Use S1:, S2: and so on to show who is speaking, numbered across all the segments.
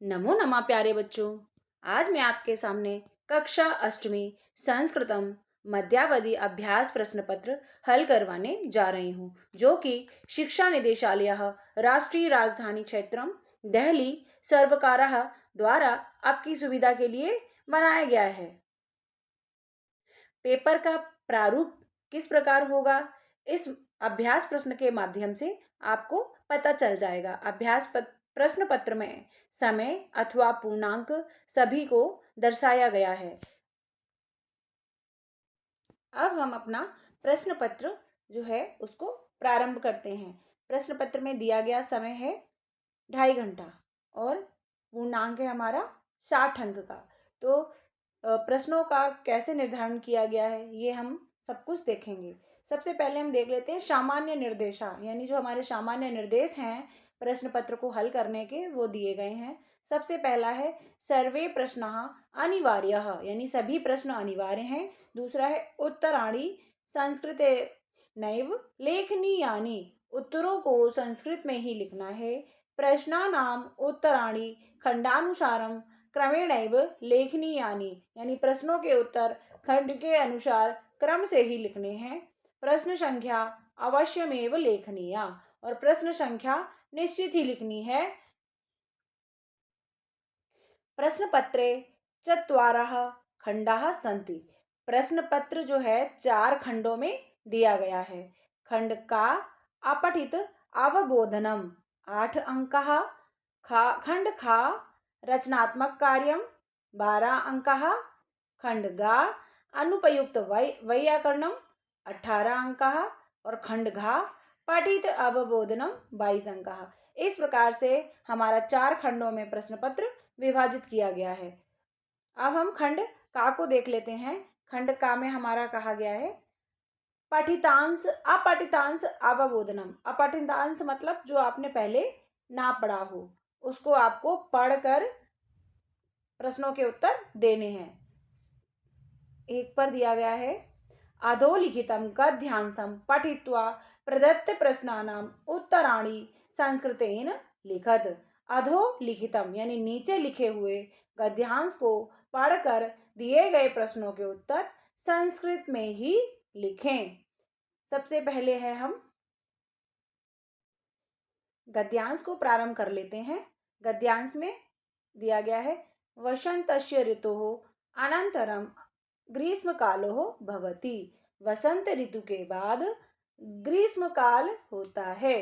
S1: नमो नमः प्यारे बच्चों। आज मैं आपके सामने कक्षा अष्टमी संस्कृतम मध्यावधि अभ्यास प्रश्न पत्र हल करवाने जा रही हूँ, जो कि शिक्षा निदेशालय राष्ट्रीय राजधानी क्षेत्रम दिल्ली सर्वकार द्वारा आपकी सुविधा के लिए बनाया गया है। पेपर का प्रारूप किस प्रकार होगा, इस अभ्यास प्रश्न के माध्यम से आपको पता चल जाएगा। प्रश्न पत्र में समय अथवा पूर्णांक सभी को दर्शाया गया है। अब हम अपना प्रश्न पत्र जो है उसको प्रारंभ करते हैं। प्रश्न पत्र में दिया गया समय है 2.5 घंटा और पूर्णांक है हमारा 60 अंक का। तो प्रश्नों का कैसे निर्धारण किया गया है ये हम सब कुछ देखेंगे। सबसे पहले हम देख लेते हैं सामान्य निर्देशा, यानी जो हमारे सामान्य निर्देश हैं प्रश्न पत्र को हल करने के, वो दिए गए हैं। सबसे पहला है सर्वे प्रश्न अनिवार्य, यानी सभी प्रश्न अनिवार्य हैं। दूसरा है उत्तराणी संस्कृत नैव लेखनीयानि, उत्तरों को संस्कृत में ही लिखना है। प्रश्नानाम उत्तराणि खंडानुसारम क्रमेणैव लेखनीयानि, यानी प्रश्नों के उत्तर खंड के अनुसार क्रम से ही लिखने हैं। प्रश्न संख्या अवश्यमेव लेखनीया, और प्रश्न संख्या निश्चित ही लिखनी है। प्रश्न पत्रे चत्वारः खंडाः सन्ति, प्रश्न पत्र जो है 4 खंडों में दिया गया है। खंड का अपठित अवबोधनम 8 अंकः, खंड खा रचनात्मक कार्यम 12 अंकः, खंड गा अनुपयुक्त वैयाकरणम 18 अंकः, और खंड घा पठित अवबोधनम 22 अंकः। इस प्रकार से हमारा 4 खंडों में प्रश्न पत्र विभाजित किया गया है। अब हम खंड का को देख लेते हैं। खंड का में हमारा कहा गया है पठितांश अपठितांश अवबोधनम। अपठितांश मतलब जो आपने पहले ना पढ़ा हो, उसको आपको पढ़कर प्रश्नों के उत्तर देने हैं। एक पर दिया गया है अधोलिखितम गद्यांशम पठित्वा प्रदत्त प्रश्नानाम उत्तराणि संस्कृतेन लिखत। अधोलिखितम यानी नीचे लिखे हुए गद्यांश को पढ़कर दिए गए प्रश्नों के उत्तर संस्कृत में ही लिखें। सबसे पहले है हम गद्यांश को प्रारंभ कर लेते हैं। गद्यांश में दिया गया है वसंतस्य ऋतुः अनंतरम ग्रीष्म कालो भवति। वसंत ऋतु के बाद ग्रीष्म काल होता है।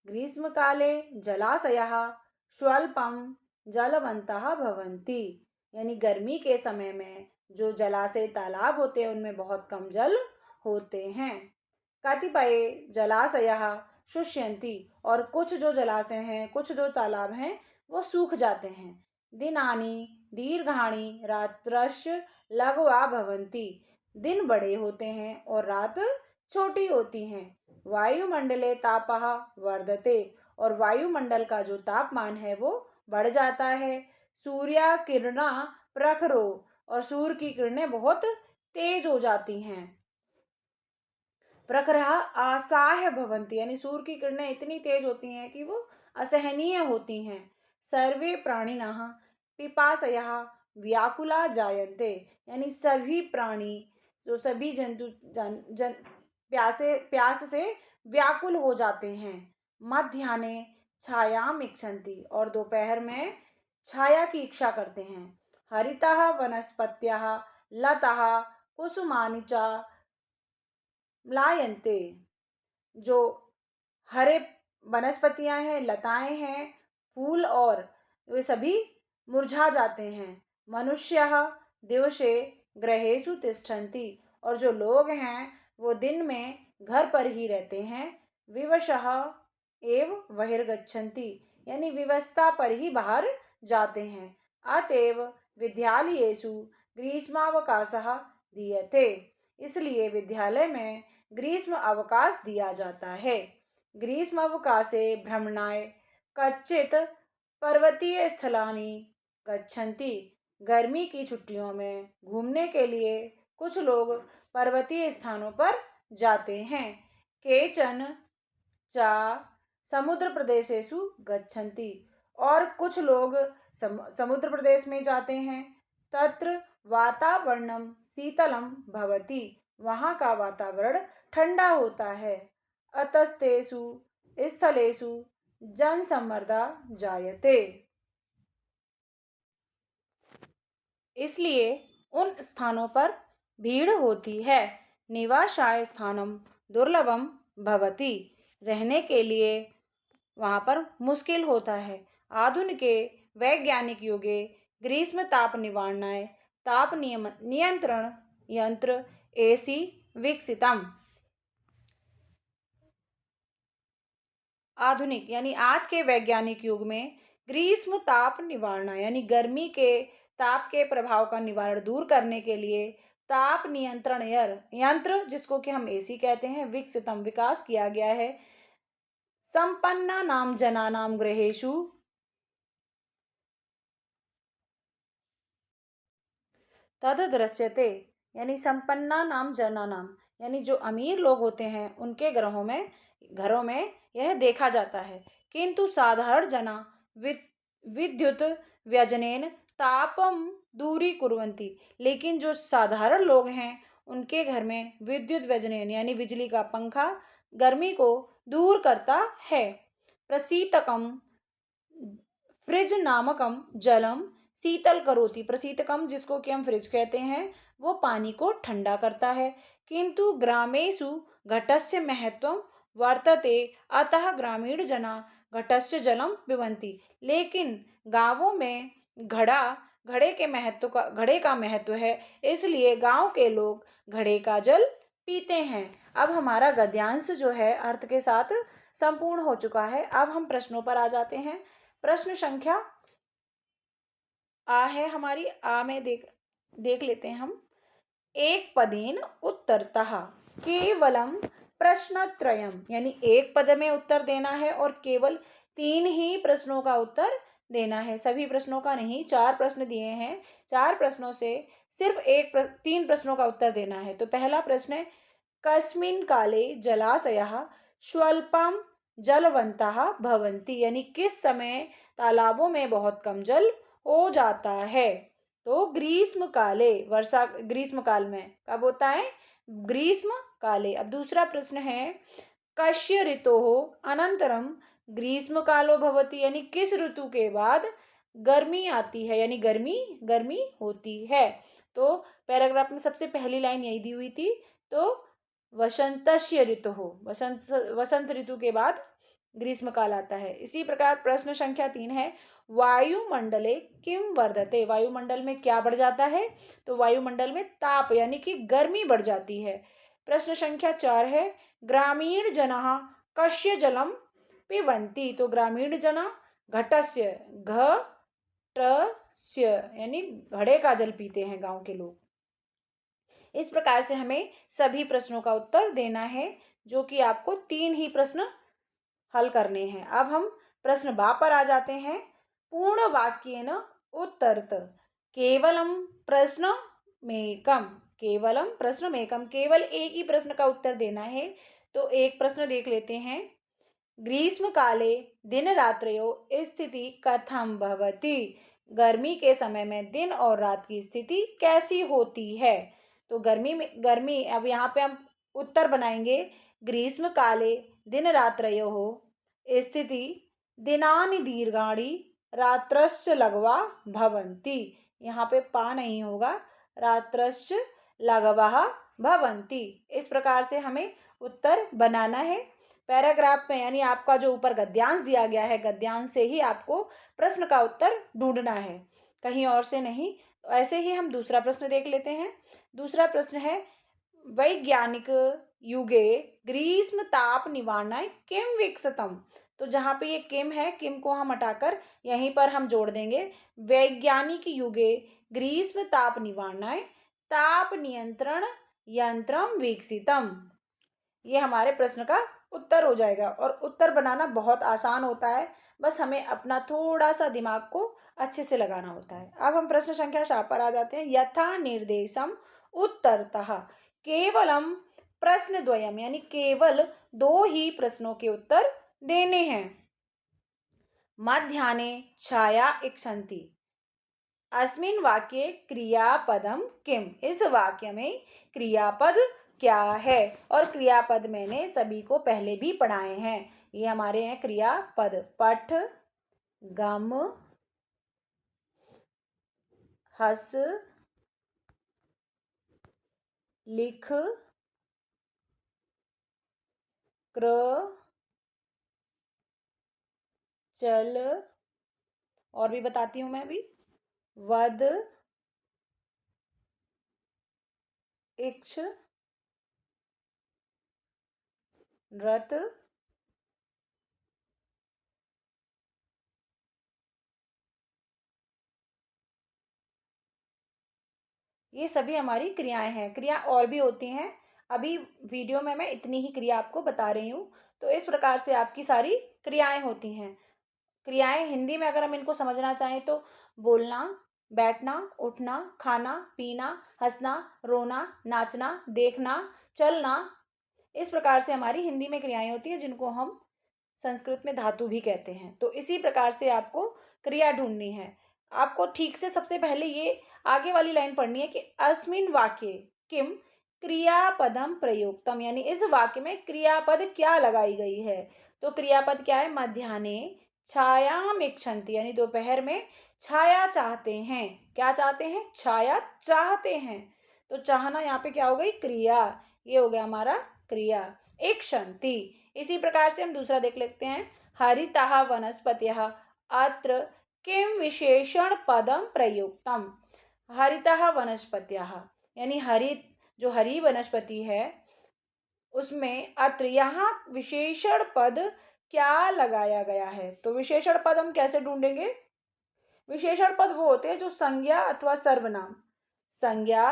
S1: ग्रीष्म काले जलाशयः स्वल्पं जलवन्तः भवन्ति, यानी गर्मी के समय में जो जलाशय तालाब होते हैं उनमें बहुत कम जल होते हैं। कतिपय जलाशयः शुष्यन्ति, और कुछ जो जलाशय हैं, कुछ जो तालाब हैं वो सूख जाते हैं। दिनानि दीर्घाणि रात्रश्च लघवा भवन्ति, दिन बड़े होते हैं और रात छोटी होती हैं। वायुमंडले तापः वर्धते, और वायुमंडल का जो तापमान है वो बढ़ जाता है। सूर्य किरणा प्रखरो, और सूर्य की किरणें बहुत तेज हो जाती हैं। प्रखरः असह्य भवन्ति, यानी सूर्य की किरणें इतनी तेज होती हैं कि वो असहनीय होती हैं। सर्वे प्राणिनः पिपासयः व्याकुला जायन्ते, यानी सभी प्राणी जो सभी जंतु प्यास से व्याकुल हो जाते हैं। मध्याह्ने छायाम इच्छन्ति, और दोपहर में छाया की इच्छा करते हैं। हरितः वनस्पत्यः लताः कुसुमानि च म्लायन्ते, जो हरे वनस्पतियां हैं, लताएं हैं, फूल, और वे सभी मुरझा जाते हैं। मनुष्यः दिवसे गृहेषु तिष्ठन्ति, और जो लोग हैं वो दिन में घर पर ही रहते हैं। विवशः एव बहिर्गच्छन्ति, यानी व्यवस्था पर ही बाहर जाते हैं। अतएव विद्यालयेषु ग्रीष्मावकाशः दीयते, इसलिए विद्यालय में ग्रीष्म अवकाश दिया जाता है। ग्रीष्म अवकाशे भ्रमणाय कच्चित् पर्वतीय स्थलानि गच्छन्ति, गर्मी की छुट्टियों में घूमने के लिए कुछ लोग पर्वतीय स्थानों पर जाते हैं। केचन च समुद्र प्रदेशेषु गच्छन्ति, और कुछ लोग समुद्र प्रदेश में जाते हैं। तत्र वातावरणम शीतलम भवति, वहाँ का वातावरण ठंडा होता है। अतस्तेषु स्थलेषु जनसम्मर्दा जायते, इसलिए उन स्थानों पर भीड़ होती है। निवासाय स्थानम दुर्लभम भवति, रहने के लिए वहाँ पर मुश्किल होता है। आधुनिके वैज्ञानिक युगे ग्रीष्म ताप निवारणाय ताप नियंत्रण यंत्र एसी विकसितम। आधुनिक यानी आज के वैज्ञानिक युग में ग्रीष्म ताप निवारण यानी गर्मी के ताप के प्रभाव का निवारण दूर करने के लिए ताप नियंत्रण यंत्र, जिसको कि हम एसी कहते हैं, विकसितम विकास किया गया है। संपन्ना नाम जनानाम गृहेषु तद दृश्यते, यानी संपन्ना नाम जना नाम, यानी जो अमीर लोग होते हैं उनके घरों में यह देखा जाता है। किंतु साधारण जना विद्युत व्यजनेन तापम दूरी कुर्वन्ति, लेकिन जो साधारण लोग हैं उनके घर में विद्युत व्यजनेन यानी बिजली का पंखा गर्मी को दूर करता है। प्रशीतकम फ्रिज नामकम जलम शीतल करोति, प्रशीतकम जिसको कि हम फ्रिज कहते हैं वो पानी को ठंडा करता है। किंतु ग्रामेषु घटस्य महत्वम वर्तते, अतः ग्रामीण जना घटस्य जलम पिबन्ति, लेकिन गांवों में घड़े का महत्व है, इसलिए गांव के लोग घड़े का जल पीते हैं। अब हमारा गद्यांश जो है अर्थ के साथ संपूर्ण हो चुका है। अब हम प्रश्नों पर आ जाते हैं। प्रश्न संख्या आ है हमारी, आ में देख लेते हैं हम। एक पदेन उत्तरतः केवलम प्रश्नत्रयम, यानी एक पद में उत्तर देना है और केवल 3 ही प्रश्नों का उत्तर देना है, सभी प्रश्नों का नहीं। 4 प्रश्न दिए हैं, 4 प्रश्नों से सिर्फ 3 प्रश्नों का उत्तर देना है। तो पहला प्रश्न है कस्मिन् काले जलाशयः स्वल्पम जलवन्तः भवन्ति, यानी किस समय तालाबों में बहुत कम जल हो जाता है। तो ग्रीष्म काले, ग्रीष्म काल में कब होता है, ग्रीष्म काले। अब दूसरा प्रश्न है कस्य ऋतोः अनंतरम ग्रीष्म कालो भवति, यानी किस ऋतु के बाद गर्मी आती है, यानी गर्मी होती है। तो पैराग्राफ में सबसे पहली लाइन यही दी हुई थी। तो वसंतस्य ऋतु हो, वसंत ऋतु के बाद ग्रीष्म काल आता है। इसी प्रकार प्रश्न संख्या 3 है वायुमंडले किम वर्धते, वायुमंडल में क्या बढ़ जाता है। तो वायुमंडल में ताप यानी कि गर्मी बढ़ जाती है। प्रश्न संख्या 4 है ग्रामीण जना कस्य जलम पिबन्ति, तो ग्रामीण जना घटस्य घटस्य यानी घड़े का जल पीते हैं गांव के लोग। इस प्रकार से हमें सभी प्रश्नों का उत्तर देना है, जो कि आपको 3 ही प्रश्न हल करने हैं। अब हम प्रश्न बा पर आ जाते हैं। पूर्ण वाक्येन उत्तरत केवलम प्रश्नमेकम, केवलम प्रश्नमेकम, केवल एक ही प्रश्न का उत्तर देना है। तो एक प्रश्न देख लेते हैं। ग्रीष्म काले दिन रात्रयो स्थिति कथम भवति, गर्मी के समय में दिन और रात की स्थिति कैसी होती है। तो गर्मी अब यहाँ पे हम उत्तर बनाएंगे। ग्रीष्म काले दिन रात्रयो स्थिति दिनानि दीर्घाणि रात्रश्च लघवा भवन्ति, यहाँ पे पा नहीं होगा, रात्रश्च लघवः भवन्ति। इस प्रकार से हमें उत्तर बनाना है। पैराग्राफ में यानी आपका जो ऊपर गद्यांश दिया गया है, गद्यांश से ही आपको प्रश्न का उत्तर ढूंढना है, कहीं और से नहीं। तो ऐसे ही हम दूसरा प्रश्न देख लेते हैं। दूसरा प्रश्न है वैज्ञानिक युगे ग्रीष्म ताप निवारणाय किम विकसितम, तो जहाँ पे ये किम है, किम को हम हटाकर यहीं पर हम जोड़ देंगे वैज्ञानिक युगे ग्रीष्म ताप निवारणाय ताप नियंत्रण यंत्रम विकसितम। ये हमारे प्रश्न का उत्तर हो जाएगा। और उत्तर बनाना बहुत आसान होता है, बस हमें अपना थोड़ा सा दिमाग को अच्छे से लगाना होता है। अब हम प्रश्न संख्या 7 पर आ जाते हैं। यथा निर्देशम उत्तरतः केवलम प्रश्न द्वयम, यानी केवल 2 ही प्रश्नों के उत्तर देने हैं। मध्याह्ने छाया इक्षन्ति। अस्मिन् वाक्ये क्रियापदम किम? इस वाक्य में क्रियापद क्या है? और क्रियापद मैंने सभी को पहले भी पढ़ाए हैं। ये हमारे हैं क्रियापद। पठ, गम, हस, लिख, क्र, चल, और भी बताती हूं मैं अभी, वद, इक्ष, रत, ये सभी हमारी क्रियाएं हैं। क्रिया और भी होती हैं, अभी वीडियो में मैं इतनी ही क्रिया आपको बता रही हूँ। तो इस प्रकार से आपकी सारी क्रियाएं होती हैं। क्रियाएं हिंदी में अगर हम इनको समझना चाहें तो बोलना, बैठना, उठना, खाना, पीना, हंसना, रोना, नाचना, देखना, चलना, इस प्रकार से हमारी हिंदी में क्रियाएं होती हैं, जिनको हम संस्कृत में धातु भी कहते हैं। तो इसी प्रकार से आपको क्रिया ढूंढनी है। आपको ठीक से सबसे पहले ये आगे वाली लाइन पढ़नी है कि अस्मिन वाक्ये किम क्रियापदम प्रयुक्तम, यानी इस वाक्य में क्रियापद क्या लगाई गई है। तो क्रियापद क्या है? मध्याह्ने छायाम इक्षन्ति, यानी दोपहर में छाया चाहते हैं। क्या चाहते हैं? छाया चाहते हैं। तो चाहना यहाँ पे क्या हो गई? क्रिया। ये हो गया हमारा क्रिया। इक्षन्ति। इसी प्रकार से हम दूसरा देख लेते हैं। हरितः वनस्पतयः अत्र किम विशेषण पदम प्रयुक्तम। हरितः वनस्पतयः, यानी हरित, जो हरी वनस्पति है उसमें अत्र, यहाँ विशेषण पद क्या लगाया गया है। तो विशेषण पद हम कैसे ढूंढेंगे? विशेषण पद वो होते हैं जो संज्ञा अथवा सर्वनाम, संज्ञा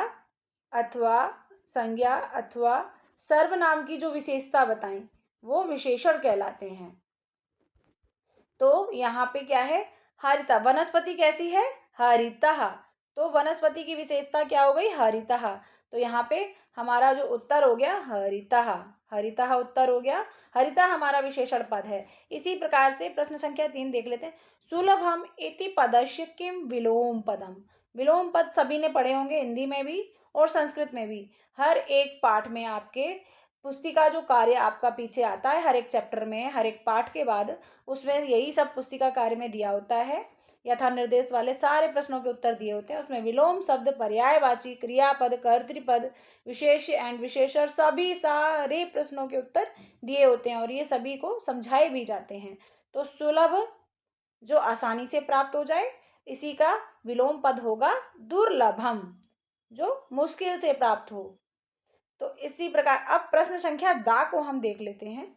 S1: अथवा सर्वनाम की जो विशेषता बताएं वो विशेषण कहलाते हैं। तो यहाँ पे क्या है? हरिता। वनस्पति कैसी है? हरितः। तो वनस्पति की विशेषता क्या हो गई? हरितः। तो यहाँ पे हमारा जो उत्तर हो गया हरितः। हरितः उत्तर हो गया। हरितः हमारा विशेषण पद है। इसी प्रकार से प्रश्न संख्या 3 देख लेते हैं। सुलभम इति पदस्य किम विलोम पदम। विलोम पद सभी ने पढ़े होंगे, हिंदी में भी और संस्कृत में भी। हर एक पाठ में आपके पुस्तिका जो कार्य आपका पीछे आता है, हर एक चैप्टर में, हर एक पाठ के बाद उसमें यही सब पुस्तिका कार्य में दिया होता है। यथा निर्देश वाले सारे प्रश्नों के उत्तर दिए होते हैं। उसमें विलोम शब्द, पर्यायवाची, क्रियापद, कर्तृपद, विशेष एंड विशेषण, सभी सारे प्रश्नों के उत्तर दिए होते हैं और ये सभी को समझाए भी जाते हैं। तो सुलभ जो आसानी से प्राप्त हो जाए, इसी का विलोम पद होगा दुर्लभम, जो मुश्किल से प्राप्त हो। तो इसी प्रकार अब प्रश्न संख्या दा को हम देख लेते हैं।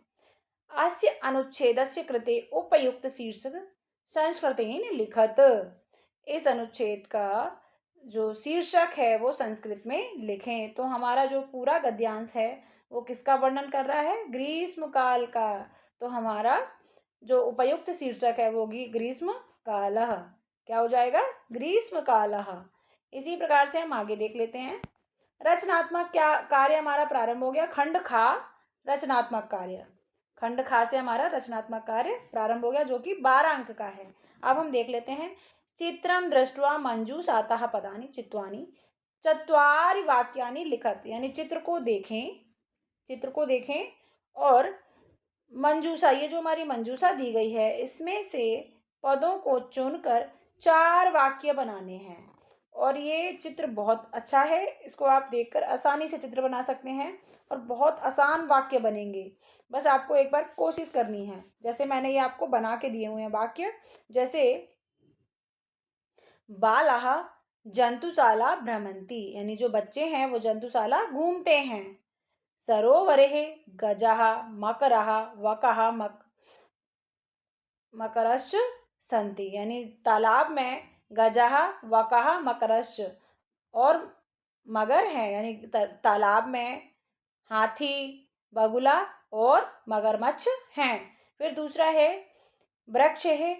S1: अस्य अनुच्छेदस्य कृते उपयुक्त शीर्षक संस्कृतेन लिखत। इस अनुच्छेद का जो शीर्षक है वो संस्कृत में लिखें। तो हमारा जो पूरा गद्यांश है वो किसका वर्णन कर रहा है? ग्रीष्म काल का। तो हमारा जो उपयुक्त शीर्षक है वो ग्रीष्म कालः। क्या हो जाएगा? ग्रीष्म कालः। इसी प्रकार से हम आगे देख लेते हैं। रचनात्मक क्या कार्य हमारा प्रारंभ हो गया। खंड खा रचनात्मक कार्य। खंड खा से हमारा रचनात्मक कार्य प्रारंभ हो गया, जो कि 12 अंक का है। अब हम देख लेते हैं। चित्रम दृष्ट्वा मंजूषातः पदानि चित्वानि चत्वारि वाक्यानि लिखत, यानी चित्र को देखें, चित्र को देखें और मंजूषा, ये जो हमारी मंजूषा दी गई है इसमें से पदों को चुनकर 4 वाक्य बनाने हैं। और ये चित्र बहुत अच्छा है, इसको आप देखकर आसानी से चित्र बना सकते हैं और बहुत आसान वाक्य बनेंगे। बस आपको एक बार कोशिश करनी है। जैसे मैंने ये आपको बना के दिए हुए हैं वाक्य, जैसे बालाः जंतुशाला भ्रमन्ति, यानी जो बच्चे हैं वो जंतुशाला घूमते हैं। सरोवरे गजः मकरः वकः मकरश्च सन्ति, यानी तालाब में गजः वकः मकरश्च और मगर है, यानी तालाब में हाथी, बगुला और मगरमच्छ हैं। फिर दूसरा है वृक्ष है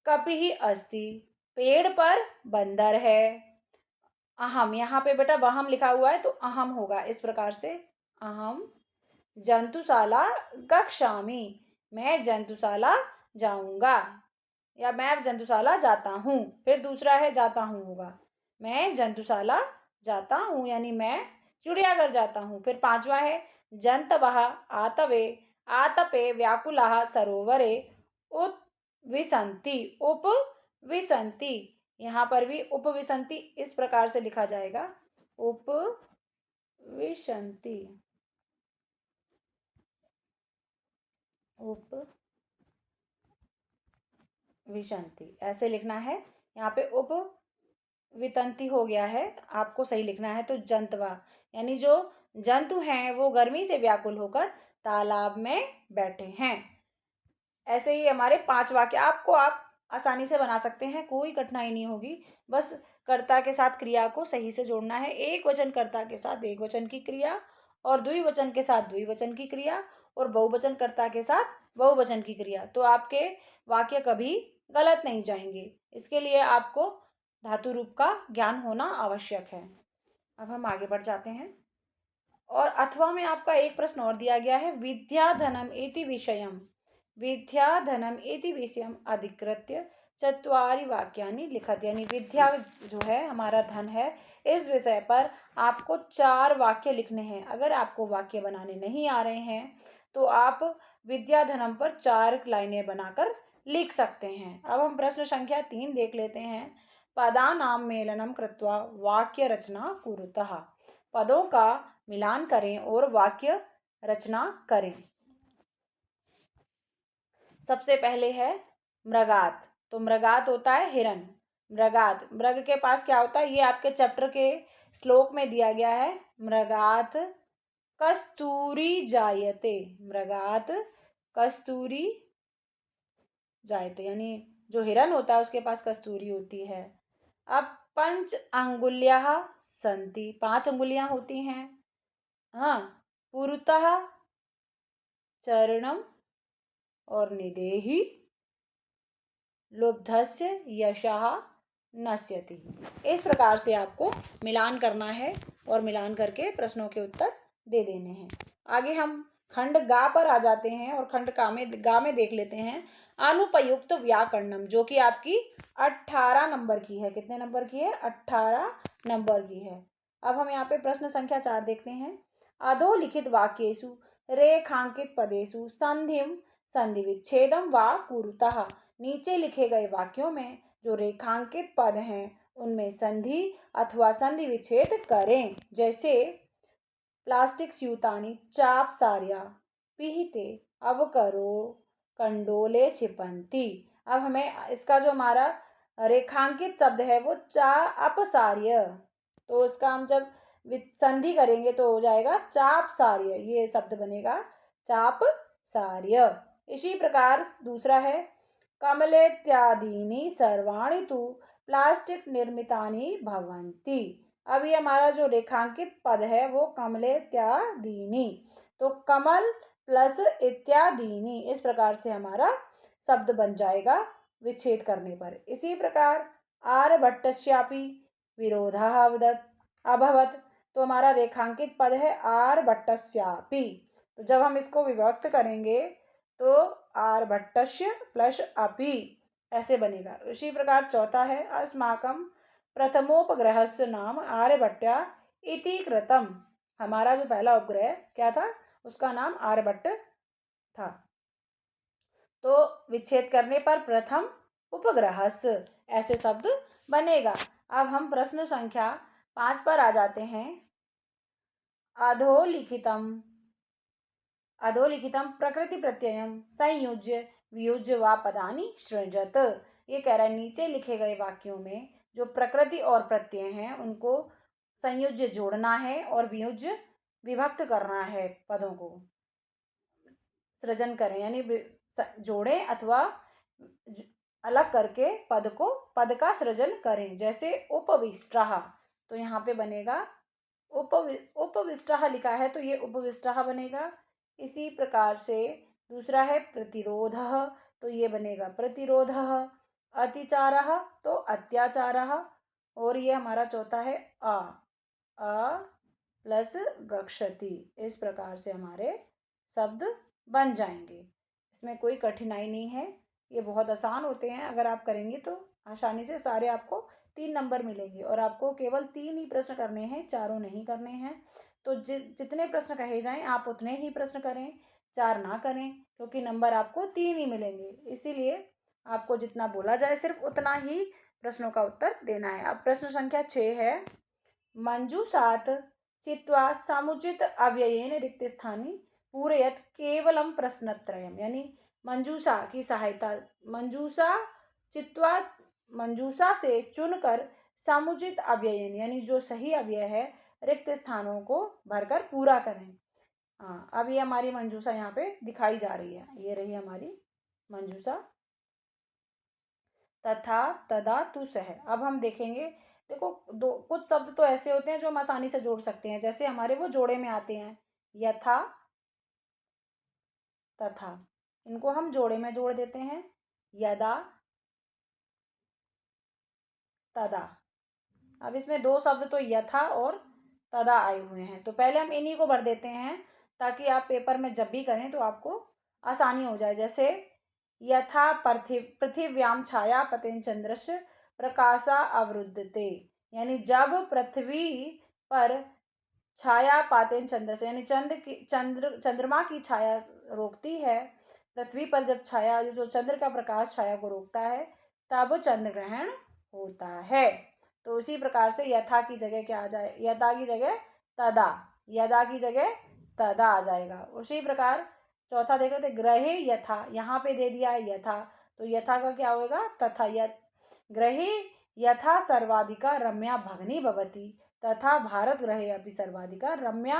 S1: कपिः अस्ति, पेड़ पर बंदर है। अहम, यहाँ पे बेटा वहम लिखा हुआ है तो अहम होगा। इस प्रकार से अहम जंतुशाला गच्छामि, मैं जंतुशाला जाऊंगा। या मैं जंतुशाला जाता हूँ। फिर दूसरा है जाता हूँ होगा, मैं जंतुशाला जाता हूँ यानी मैं चिड़ियाघर जाता हूँ। फिर पांचवा है जंतवः आतवे आतपे व्याकुलाः सरोवरे उपविशन्ति उपविशन्ति। यहाँ पर भी उपविशन्ति इस प्रकार से लिखा जाएगा, उपविशन्ति उपविशन्ति ऐसे लिखना है। यहाँ पे उप वितंती हो गया है, आपको सही लिखना है। तो जंतवा यानी जो जंतु हैं वो गर्मी से व्याकुल होकर तालाब में बैठे हैं। ऐसे ही हमारे 5 वाक्य आपको आप आसानी से बना सकते हैं, कोई कठिनाई नहीं होगी। बस कर्ता के साथ क्रिया को सही से जोड़ना है। एक वचन कर्ता के साथ एक वचन की क्रिया और द्विवचन के साथ द्विवचन की क्रिया और बहुवचन कर्ता के साथ बहुवचन की क्रिया, तो आपके वाक्य कभी गलत नहीं जाएंगे। इसके लिए आपको धातु रूप का ज्ञान होना आवश्यक है। अब हम आगे बढ़ जाते हैं और अथवा में आपका एक प्रश्न और दिया गया है, विद्याधनम इति विषयम विद्याधनम इति विषयम अधिकृत्य चत्वारि वाक्यानि लिखत। यानी विद्या जो है हमारा धन है, इस विषय पर आपको 4 वाक्य लिखने हैं। अगर आपको वाक्य बनाने नहीं आ रहे हैं तो आप विद्याधनम पर 4 लाइनें बनाकर लिख सकते हैं। अब हम प्रश्न संख्या 3 देख लेते हैं। पदानां मेलनम कृत्वा वाक्य रचना कुरुतः। पदों का मिलान करें और वाक्य रचना करें। सबसे पहले है मृगात, तो मृगात होता है हिरन। मृगात, मृग के पास क्या होता है, ये आपके चैप्टर के श्लोक में दिया गया है। मृगात कस्तूरी जायते, मृगात कस्तूरी जायते यानी जो हिरन होता है उसके पास कस्तूरी होती है। अब पंच अंगुल्याः सन्ति, 5 अंगुलियां होती हैं। हाँ, पुरतः चरणम और निदेहि लुब्धस्य यशः नश्यति। इस प्रकार से आपको मिलान करना है और मिलान करके प्रश्नों के उत्तर दे देने हैं। आगे हम खंड गा पर आ जाते हैं और खंड गा में देख लेते हैं अनुपयुक्त व्याकरणम, जो कि आपकी 18 नंबर की है। कितने नंबर की है? 18 नंबर की है। अब हम यहाँ पे प्रश्न संख्या 4 देखते हैं। अधोलिखित वाक्येषु रेखांकित पदेषु संधिम संधि विच्छेदम वा कुरुतः। नीचे लिखे गए वाक्यों में जो रेखांकित पद हैं उनमें संधि अथवा संधि विच्छेद करें। जैसे प्लास्टिक स्यूतानी चाप सार्या पिहिते अवकरो कंडोले छिपंती। अब हमें इसका जो हमारा रेखांकित शब्द है वो चा अपसार्य, तो इसका हम जब संधि करेंगे तो हो जाएगा चाप सार्य, ये शब्द बनेगा चाप सार्य। इसी प्रकार दूसरा है कमलेत्यादीनि सर्वाणि तु प्लास्टिक निर्मितानि भवन्ति। अब ये हमारा जो रेखांकित पद है वो कमलेत्यादीनि, तो कमल प्लस इत्यादीनि, इस प्रकार से हमारा शब्द बन जाएगा विच्छेद करने पर। इसी प्रकार आर्यभट्टस्यापि विरोधः अभवत, तो हमारा रेखांकित पद है आर्यभट्टस्यापि। तो जब हम इसको विभक्त करेंगे तो आर्यभट्टस्य प्लस अपि ऐसे बनेगा। इसी प्रकार चौथा है अस्माकं प्रथमोपग्रहस्य नाम आर्यभट्ट इति कृतम। हमारा जो पहला उपग्रह क्या था, उसका नाम आर्यभट्ट था। तो विच्छेद करने पर प्रथम उपग्रहस्य ऐसे शब्द बनेगा। अब हम प्रश्न संख्या 5 पर आ जाते हैं। अधोलिखितम अधोलिखितम प्रकृति प्रत्ययम संयुज्य वियुज्य व पदानि सृजत। ये कह रहा है नीचे लिखे गए वाक्यों में जो प्रकृति और प्रत्यय हैं उनको संयुज्य जोड़ना है और वियुज्य विभक्त करना है। पदों को सृजन करें यानी जोड़ें अथवा अलग करके पद का सृजन करें। जैसे उपविष्टः, तो यहाँ पे बनेगा उपविष्टः लिखा है तो ये उपविष्टः बनेगा। इसी प्रकार से दूसरा है प्रतिरोधः, तो ये बनेगा प्रतिरोधः। अतिचारः तो अत्याचारः। और ये हमारा चौथा है अ प्लस गच्छति। इस प्रकार से हमारे शब्द बन जाएंगे। इसमें कोई कठिनाई नहीं है, ये बहुत आसान होते हैं, अगर आप करेंगे तो आसानी से सारे आपको 3 नंबर मिलेंगे। और आपको केवल 3 ही प्रश्न करने हैं, चारों नहीं करने हैं। तो जितने प्रश्न कहे जाएं आप उतने ही प्रश्न करें, 4 ना करें, क्योंकि नंबर आपको 3 ही मिलेंगे। इसीलिए आपको जितना बोला जाए सिर्फ उतना ही प्रश्नों का उत्तर देना है। अब प्रश्न संख्या 6 है, मंजूषात् चित्वा समुचित अव्ययेन रिक्त स्थानी पूरयत केवलम प्रश्नत्रयम्। यानी मंजूषा की सहायता, मंजूषा चित्वा, मंजूषा से चुनकर समुचित अव्ययन यानी जो सही अव्यय है रिक्त स्थानों को भरकर पूरा करें। हाँ, अब ये हमारी मंजूषा यहाँ पे दिखाई जा रही है, ये रही हमारी मंजूषा। तथा तदा तु सह। अब हम देखेंगे, देखो दो कुछ शब्द तो ऐसे होते हैं जो हम आसानी से जोड़ सकते हैं, जैसे हमारे वो जोड़े में आते हैं, यथा तथा, इनको हम जोड़े में जोड़ देते हैं, यदा तदा। अब इसमें 2 शब्द तो यथा और तदा आए हुए हैं, तो पहले हम इन्हीं को भर देते हैं ताकि आप पेपर में जब भी करें तो आपको आसानी हो जाए। जैसे यथा पृथिव्याम छाया पतेन चंद्रस्य प्रकाशा अवरुद्धते। यानी जब पृथ्वी पर छाया पातेन चंद्र से, यानी चंद्रमा की छाया रोकती है, पृथ्वी पर जब छाया, जो चंद्र का प्रकाश छाया को रोकता है, तब चंद्र ग्रहण होता है। तो उसी प्रकार से यथा की जगह क्या आ जाए, यथा की जगह तदा, यदा की जगह तदा आ जाएगा। उसी प्रकार चौथा देख रहे थे, ग्रहे यथा, यहाँ पे दे दिया है यथा, तो यथा का क्या होगा, तथा। ग्रहे यथा सर्वाधिका रम्या भगनी भवती तथा भारत ग्रहे अपि सर्वाधिका रम्या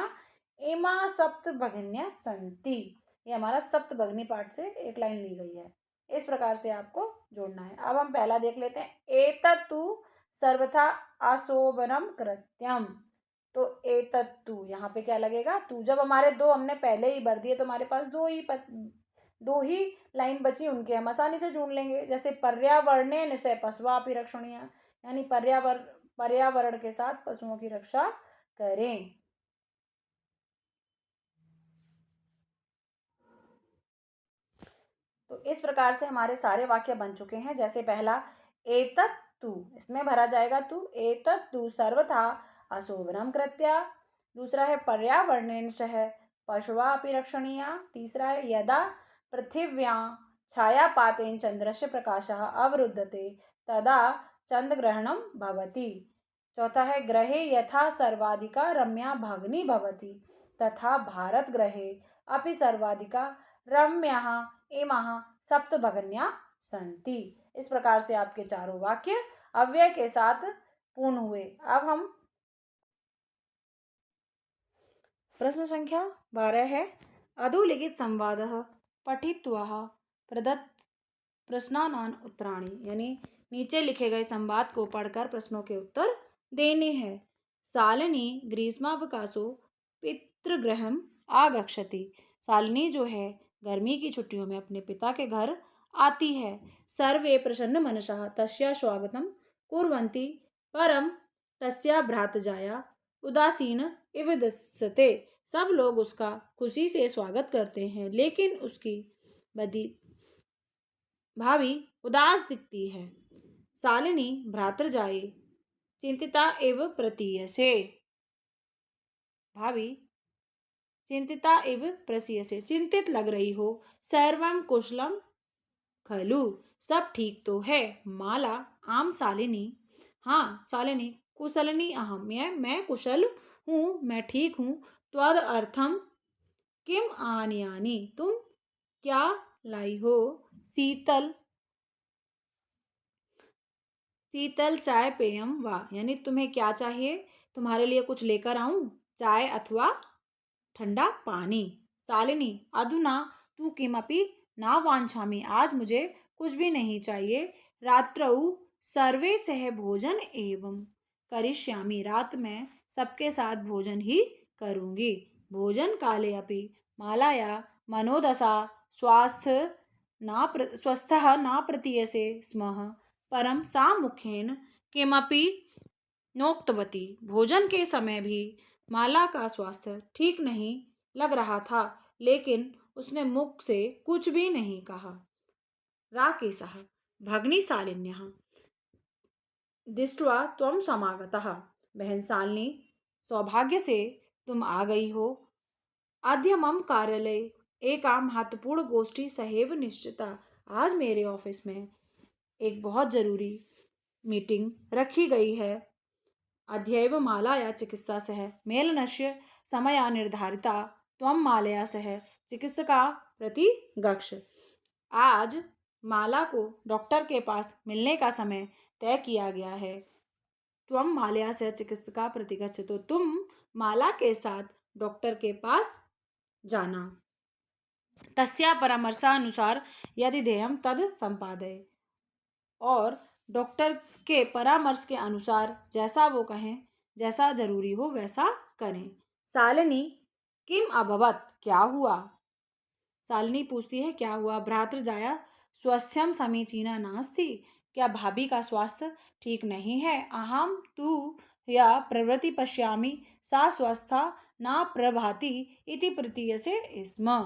S1: इमा सप्त भगिन्या संति। ये हमारा सप्त भगनी पाठ से एक लाइन ली गई है। इस प्रकार से आपको जोड़ना है। अब हम पहला देख लेते हैं, एतत्तु सर्वथा अशोभनम कृत्यम। तो एतत्तु यहाँ पे क्या लगेगा, तू। जब हमारे 2 हमने पहले ही भर दिए तो हमारे पास 2 ही लाइन बची, उनके हम आसानी से ढूंढ लेंगे। जैसे पर्यावरणे निश्चय पशुआपि रक्षणीय, यानी पर्यावरण के साथ पशुओं की रक्षा करें। तो इस प्रकार से हमारे सारे वाक्य बन चुके हैं। जैसे पहला एतत्तु, इसमें भरा जाएगा तू, एतत्तु सर्वथा अशोभनम कृत्या। दूसरा है पर्यावरणेनशः पशुवापि रक्षणीया। तीसरा है यदा पृथिव्यां छायापातेन चंद्रस्य प्रकाशः अवरुद्धते तदा चंद्रग्रहणं भवति। चौथा है ग्रहे यथा सर्वाधिका रम्या भगनी भवति तथा भारत ग्रहे अपि सर्वाधिका रम्यः इमाः सप्तभगन्या सन्ति। इस प्रकार से आपके चारों वाक्य अव्यय के साथ पूर्ण हुए। अब हम प्रश्न संख्या 12 है, अधोलिखित संवादः पठित्वा प्रदत्त प्रश्नानां उत्तराणि। यानी नीचे लिखे गए संवाद को पढ़कर प्रश्नों के उत्तर देने हैं। शालिनी ग्रीष्मावकाशो पितृगृहम् आगच्छति। शालिनी जो है गर्मी की छुट्टियों में अपने पिता के घर आती है। सर्वे प्रसन्न मनसः तस्या स्वागतं कुर्वन्ति परम तस्या भ्रातजाया उदासीन इव दृश्यते। सब लोग उसका खुशी से स्वागत करते हैं, लेकिन उसकी बदी भाभी उदास दिखती है। शालिनी भ्रातृजाये चिंतिता एव प्रतीयसे। भाभी चिंतिता एव प्रसीयसे, चिंतित लग रही हो। सर्वं कुशलम खलु, सब ठीक तो है। माला आम शालिनी, हाँ शालिनी, कुशलिनी अहम, मैं कुशल हूँ, मैं ठीक हूँ। त्वद अर्थम किम आनयानि, तुम क्या लाई हो। शीतल शीतल चाय पेयम वा, यानी तुम्हें क्या चाहिए, तुम्हारे लिए कुछ लेकर आऊं, चाय अथवा ठंडा पानी। शालिनी अधुना तू किमपि ना वांछामि, आज मुझे कुछ भी नहीं चाहिए। रात्रौ सर्वे सह भोजन एवं करिष्यामि, रात में सबके साथ भोजन ही करूंगी। भोजन काले अपि मालाया मनोदशा स्वस्थः न प्रतीयसे स्मः परम सा मुखेन किमपि नोक्तवती। भोजन के समय भी माला का स्वास्थ्य ठीक नहीं लग रहा था, लेकिन उसने मुख से कुछ भी नहीं कहा। राकेशः भगिनी शालिन्यः दृष्ट्वा त्वं समागतः। बहन शालिनी, सौभाग्य से तुम आ गई हो। अद्य मम कार्यालय एका महत्वपूर्ण गोष्ठी सहैव निश्चिता। आज मेरे ऑफिस में एक बहुत जरूरी मीटिंग रखी गई है। अद्यैव मालाया चिकित्सा सह मेलनस्य समया निर्धारिता त्वं मालया सह चिकित्सका प्रति गक्ष। आज माला को डॉक्टर के पास मिलने का समय तय किया गया है। त्वं मालया सह चिकित्सका प्रति गच्छ, तो तुम माला के साथ डॉक्टर के पास जाना। तस्या परामर्शानुसार यदि ध्येयं तद संपादय, और डॉक्टर के परामर्श के अनुसार जैसा वो कहें, जैसा जरूरी हो वैसा करें। शालिनी किम अभवत, क्या हुआ? शालिनी पूछती है क्या हुआ? भ्रातृजाया स्वास्थ्यम समीचीना नास्ति, क्या भाभी का स्वास्थ्य ठीक नहीं है? अहम तु या प्रवृत्ति पश्यामि सा स्वस्था न प्रभाति इति प्रतीयसे स्म।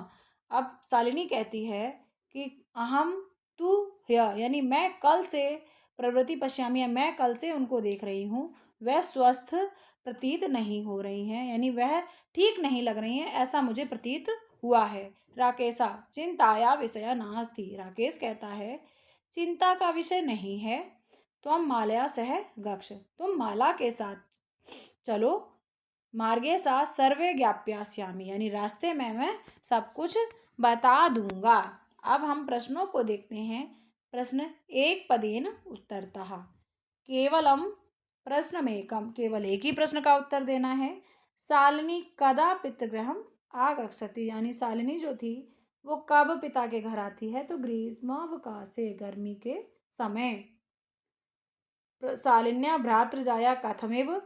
S1: अब शालिनी कहती है कि अहम तु यानी मैं कल से प्रवृत्ति पश्यामी, या मैं कल से उनको देख रही हूँ, वह स्वस्थ प्रतीत नहीं हो रही हैं, यानी वह ठीक नहीं लग रही हैं, ऐसा मुझे प्रतीत हुआ है। राकेशा चिंताया विषय नास्ति, राकेश कहता है चिंता का विषय नहीं है। तुम मालया सह गक्ष, तुम माला के साथ चलो। मार्गे सा सर्वे ज्ञाप्यास्यामि, यानी रास्ते में मैं सब कुछ बता दूंगा। अब हम प्रश्नों को देखते हैं। प्रश्न एक पदेन उत्तरतः। केवलम प्रश्नमेकम, केवल एक ही प्रश्न का उत्तर देना है। शालिनी कदा पितृगृहम आगच्छति, यानी शालिनी जो थी वो कब पिता के घर आती है? तो ग्रीष्मावकाशे, गर्मी के समय। शालिन्या भ्रातृजाया कथमेव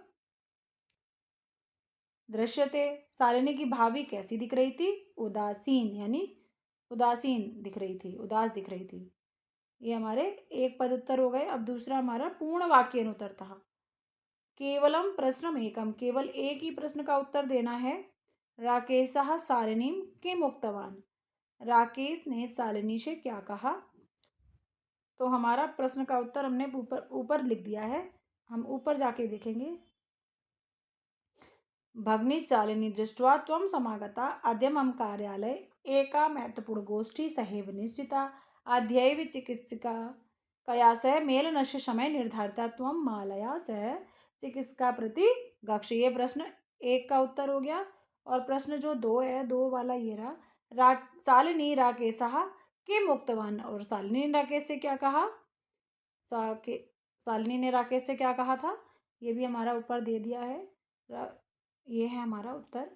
S1: दृश्यते, शालिनी की भाभी कैसी दिख रही थी? उदासीन, यानी उदासीन दिख रही थी, उदास दिख रही थी। ये हमारे एक पद उत्तर हो गए। अब दूसरा हमारा पूर्ण वाक्य उत्तर था। केवलम प्रश्नम एकम, केवल एक ही प्रश्न का उत्तर देना है। राकेशः शालिनीम किम उक्तवान, राकेश ने शालिनी से क्या कहा? तो हमारा प्रश्न का उत्तर हमने ऊपर ऊपर लिख दिया है, हम ऊपर जाके देखेंगे। भगिनी शालिनी दृष्ट्वा त्वं समागता अद्य मम कार्यालय एका महत्वपूर्ण गोष्ठी सहैव निश्चिता। अद्यैव चिकित्सिका कया सह मेलनस्य समय निर्धारिता त्वं मालया सह चिकित्सका प्रति गक्ष। ये प्रश्न एक का उत्तर हो गया। और प्रश्न जो दो है, दो वाला ये रहा। शालिनी राकेशः किम उक्तवान, और शालिनी ने राकेश से क्या कहा? शालिनी ने राकेश से क्या कहा था? ये भी हमारा ऊपर दे दिया है। ये है हमारा उत्तर।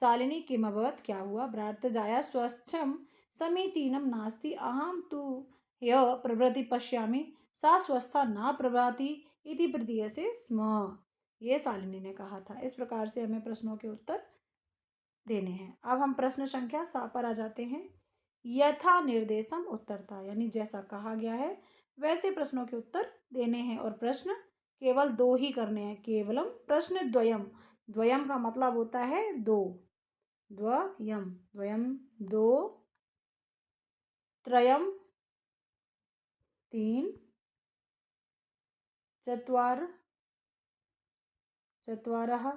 S1: शालिनी किमभवत्, क्या हुआ? भ्रातृजाया स्वास्थ्यम समीचीनम नास्ति, अहम तु ह्यः प्रभृति पश्यामि सा स्वस्था न प्रभाति इति प्रतीयते स्म। ये शालिनी ने कहा था। इस प्रकार से हमें प्रश्नों के उत्तर देने हैं। अब हम प्रश्न संख्या 7 पर आ जाते हैं। यथा निर्देशम उत्तरता, यानी जैसा कहा गया है वैसे प्रश्नों के उत्तर देने हैं। और प्रश्न केवल दो ही करने हैं। केवलम प्रश्न द्वयम, द्वयम का मतलब होता है दो। द्वयम, द्वयम दो, त्रयम तीन, चत्वार चत्वारः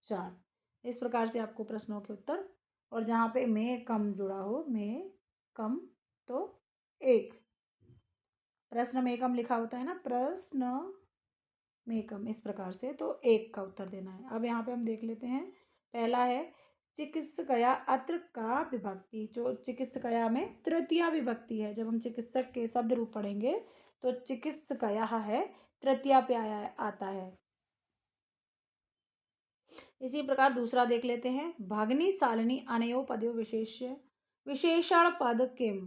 S1: चार। इस प्रकार से आपको प्रश्नों के उत्तर, और जहाँ पे में कम जुड़ा हो, में कम, तो एक। प्रश्न में कम लिखा होता है ना, प्रश्न में कम, इस प्रकार से, तो एक का उत्तर देना है। अब यहाँ पे हम देख लेते हैं। पहला है चिकित्सकया अत्र का विभक्ति। जो चिकित्सकया में तृतीया विभक्ति है। जब हम चिकित्सक के शब्द रूप पढ़ेंगे तो चिकित्सकया है, तृतीया पे आता है। इसी प्रकार दूसरा देख लेते हैं। भगनी शालिनी अनयो पदयो विशेष्य, विशेषण पद किम,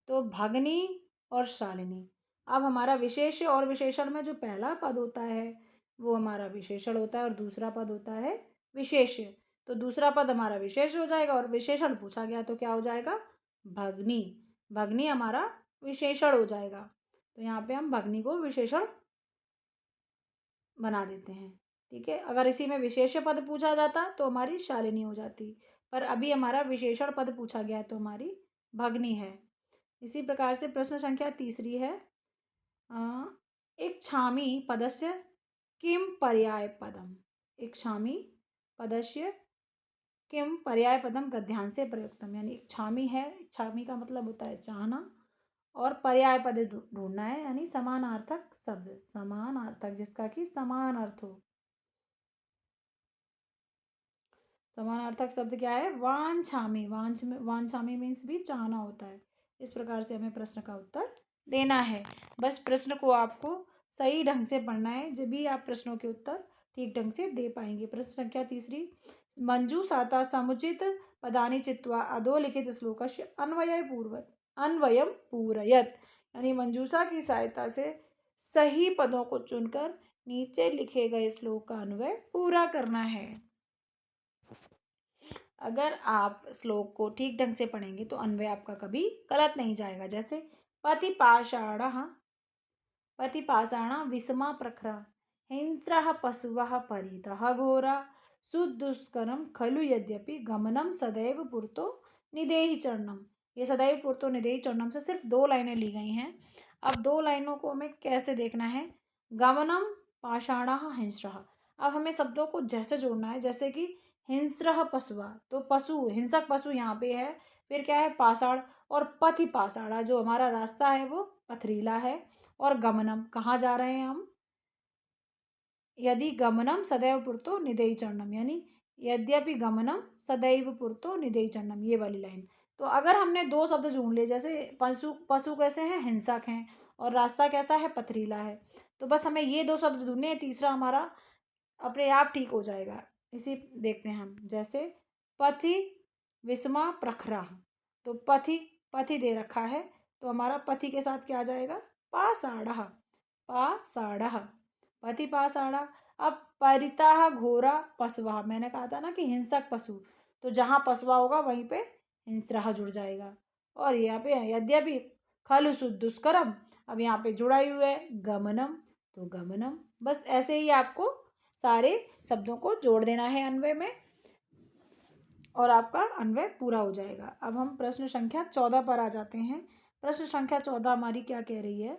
S1: तो भगनी और शालिनी। अब हमारा विशेष्य और विशेषण में जो पहला पद होता है वो हमारा विशेषण होता है, और दूसरा पद होता है विशेष्य। तो दूसरा पद हमारा विशेष हो जाएगा, और विशेषण पूछा गया तो क्या हो जाएगा? भगनी। भगनी हमारा विशेषण हो जाएगा। तो यहाँ पे हम भगनी को विशेषण बना देते हैं। ठीक है, अगर इसी में विशेष्य पद पूछा जाता तो हमारी शालिनी हो जाती, पर अभी हमारा विशेषण पद पूछा गया है तो हमारी भगनी है। इसी प्रकार से प्रश्न संख्या तीसरी है, इच्छामि पदस्य किम पर्यायपदम्। इच्छामि पदस्य किम पर्यायपदम गद्यांशे प्रयुक्तम। यानी इच्छामि है, इच्छामि का मतलब होता है चाहना, और पर्याय पद ढूंढना है, यानी समानार्थक शब्द, समानार्थक जिसका कि समान अर्थ हो। समानार्थक शब्द क्या है? वांछामि। वांछामि मीन्स भी चाहना होता है। इस प्रकार से हमें प्रश्न का उत्तर देना है। बस प्रश्न को आपको सही ढंग से पढ़ना है, जब भी आप प्रश्नों के उत्तर ठीक ढंग से दे पाएंगे। प्रश्न संख्या तीसरी, मंजूषाता समुचित पदानि चित्वा अधोलिखित श्लोकस्य अन्वयम पूरयत। यानी मंजूषा की सहायता से सही पदों को चुनकर नीचे लिखे गए श्लोक का अन्वय पूरा करना है। अगर आप श्लोक को ठीक ढंग से पढ़ेंगे तो अन्वय आपका कभी गलत नहीं जाएगा। जैसे पतिपाषाणा विषमा प्रखरा हिंस्रः पशुवः परितः घोरा सुदुष्करम खलु यद्यपि गमनम सदैव पुरतो निदेहि चरणम। ये सदैव पुरतो निदेहि चरणम से सिर्फ 2 लाइनें ली गई हैं। अब 2 लाइनों को हमें कैसे देखना है? गमनम पाषाणः हिंस्रः। अब हमें शब्दों को जैसे जोड़ना है, जैसे कि हिंस्रः पशुआ, तो पशु, हिंसक पशु यहाँ पे है। फिर क्या है? पाषाण, और पथि पाषाणा, जो हमारा रास्ता है वो पथरीला है। और गमनम, कहाँ जा रहे हैं हम? यदि गमनम सदैव पुरतो निदेहि चरणम, यानी यद्यपि गमनम सदैव पुरतो निदेहि चरणम, ये वाली लाइन। तो अगर हमने 2 शब्द जोड़ लिए, जैसे पशु, पशु कैसे हैं? हिंसक हैं, और रास्ता कैसा है? पथरीला है। तो बस हमें ये 2 शब्द ढूंढने हैं, तीसरा हमारा अपने आप ठीक हो जाएगा। इसी देखते हैं हम, जैसे पथि विषमा प्रखरा, तो पथि, पथि दे रखा है, तो हमारा पथि के साथ क्या आ जाएगा? पाषाणः, पाषाणः, पथि पाषाणा। अब परितः घोरा पशुवा, मैंने कहा था ना कि हिंसक पशु, तो जहाँ पशुवा होगा वहीं पे हिंस्रः जुड़ जाएगा। और यहाँ पे यद्यपि खलु दुष्करम, अब यहाँ पे जुड़ा ही हुआ है गमनम, तो गमनम। बस ऐसे ही आपको सारे शब्दों को जोड़ देना है अन्वय में, और आपका अन्वय पूरा हो जाएगा। अब हम प्रश्न संख्या 14 पर आ जाते हैं। प्रश्न संख्या 14 हमारी क्या कह रही है?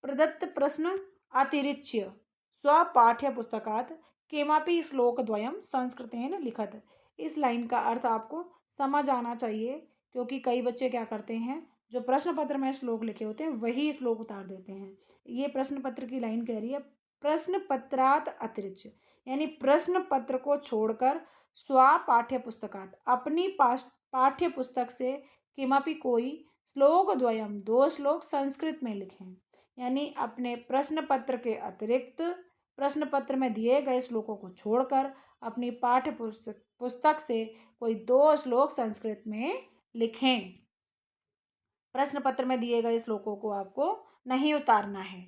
S1: प्रदत्त प्रश्न अतिरिच्य स्वपाठ्य पुस्तकात् किमपि श्लोकद्वयं संस्कृतेन लिखत। इस लाइन का अर्थ आपको समझ आना चाहिए, क्योंकि कई बच्चे क्या करते हैं, जो प्रश्न पत्र में श्लोक लिखे होते हैं वही श्लोक उतार देते हैं। ये प्रश्न पत्र की लाइन कह रही है, प्रश्न पत्रात अतिरिच्य, यानी प्रश्न पत्र को छोड़कर स्वपाठ्य पुस्तकात्, अपनी पाठ्य पुस्तक से किमपि कोई श्लोक द्वयम, 2 श्लोक संस्कृत में लिखें। यानी अपने प्रश्न पत्र के अतिरिक्त प्रश्न पत्र में दिए गए श्लोकों को छोड़कर अपनी पाठ्य पुस्तक से कोई 2 श्लोक संस्कृत में लिखें। प्रश्न पत्र में दिए गए श्लोकों को आपको नहीं उतारना है।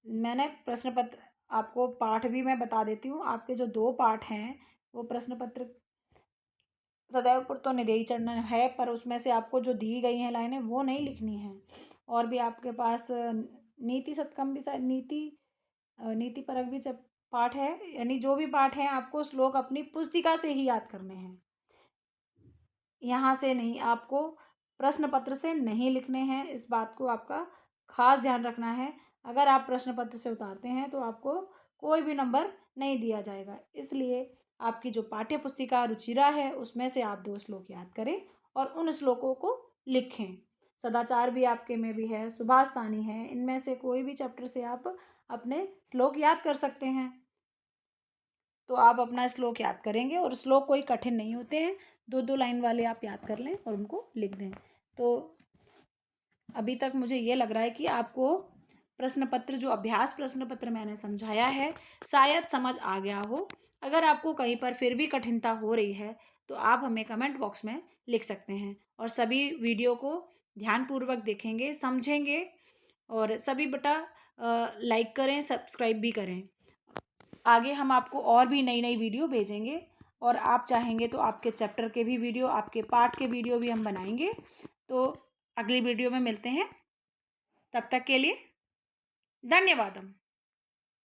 S1: मैंने प्रश्न पत्र, आपको पाठ भी मैं बता देती हूँ। आपके जो 2 पाठ हैं वो प्रश्न पत्र सदैव पुरतो निदेहि चरणम है, पर उसमें से आपको जो दी गई हैं लाइनें वो नहीं लिखनी है। और भी आपके पास नीति शतकम भी शायद, नीति परक भी जब पाठ है, यानी जो भी पाठ है आपको श्लोक अपनी पुस्तिका से ही याद करने हैं, यहाँ से नहीं, आपको प्रश्न पत्र से नहीं लिखने हैं। इस बात को आपका खास ध्यान रखना है। अगर आप प्रश्न पत्र से उतारते हैं तो आपको कोई भी नंबर नहीं दिया जाएगा। इसलिए आपकी जो पाठ्य पुस्तिका रुचिरा है उसमें से आप 2 श्लोक याद करें और उन श्लोकों को लिखें। सदाचार भी आपके में भी है, सुभाषतानी है, इनमें से कोई भी चैप्टर से आप अपने श्लोक याद कर सकते हैं। तो आप अपना श्लोक याद करेंगे, और श्लोक कोई कठिन नहीं होते हैं, 2-2 लाइन वाले आप याद कर लें और उनको लिख दें। तो अभी तक मुझे ये लग रहा है कि आपको प्रश्न पत्र, जो अभ्यास प्रश्न पत्र मैंने समझाया है, शायद समझ आ गया हो। अगर आपको कहीं पर फिर भी कठिनता हो रही है तो आप हमें कमेंट बॉक्स में लिख सकते हैं, और सभी वीडियो को ध्यानपूर्वक देखेंगे, समझेंगे, और सभी बेटा लाइक करें, सब्सक्राइब भी करें। आगे हम आपको और भी नई नई वीडियो भेजेंगे, और आप चाहेंगे तो आपके चैप्टर के भी वीडियो, आपके पाठ के वीडियो भी हम बनाएंगे। तो अगली वीडियो में मिलते हैं, तब तक के लिए धन्यवाद।